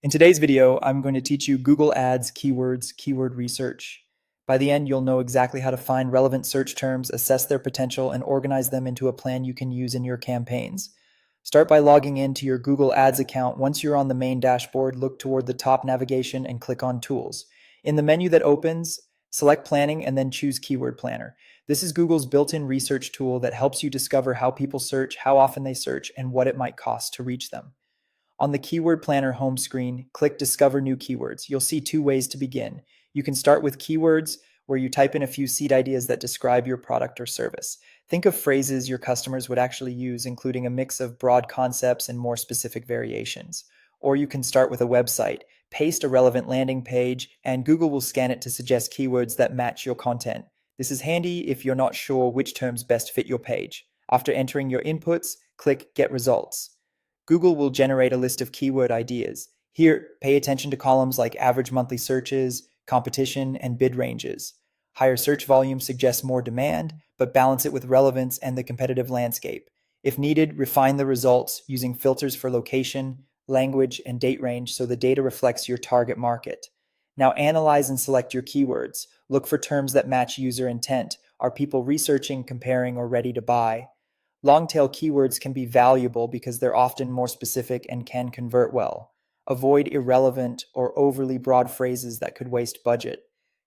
In today's video, I'm going to teach you Google Ads keywords, keyword research. By the end, you'll know exactly how to find relevant search terms, assess their potential, and organize them into a plan you can use in your campaigns. Start by logging into your Google Ads account. Once you're on the main dashboard, look toward the top navigation and click on Tools. In the menu that opens, select Planning and then choose Keyword Planner. This is Google's built-in research tool that helps you discover how people search, how often they search, and what it might cost to reach them. On the Keyword Planner home screen, click Discover New Keywords. You'll see two ways to begin. You can start with keywords, where you type in a few seed ideas that describe your product or service. Think of phrases your customers would actually use, including a mix of broad concepts and more specific variations. Or you can start with a website, paste a relevant landing page, and Google will scan it to suggest keywords that match your content. This is handy if you're not sure which terms best fit your page. After entering your inputs, click Get Results. Google will generate a list of keyword ideas. Here, pay attention to columns like average monthly searches, competition, and bid ranges. Higher search volume suggests more demand, but balance it with relevance and the competitive landscape. If needed, refine the results using filters for location, language, and date range so the data reflects your target market. Now analyze and select your keywords. Look for terms that match user intent. Are people researching, comparing, or ready to buy? Long-tail keywords can be valuable because they're often more specific and can convert well. Avoid irrelevant or overly broad phrases that could waste budget.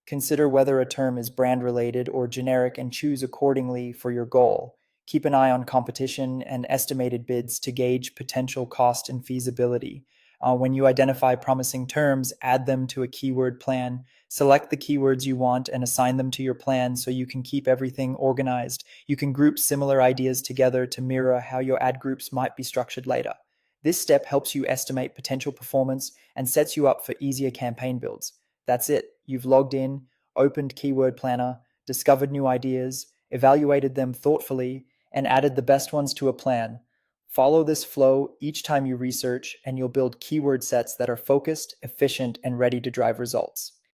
Consider whether a term is brand-related or generic and choose accordingly for your goal. Keep an eye on competition and estimated bids to gauge potential cost and feasibility. When you identify promising terms, add them to a keyword plan. Select the keywords you want and assign them to your plan so you can keep everything organized. You can group similar ideas together to mirror how your ad groups might be structured later. This step helps you estimate potential performance and sets you up for easier campaign builds. That's it. You've logged in, opened Keyword Planner, discovered new ideas, evaluated them thoughtfully, and added the best ones to a plan. Follow this flow each time you research, and you'll build keyword sets that are focused, efficient, and ready to drive results.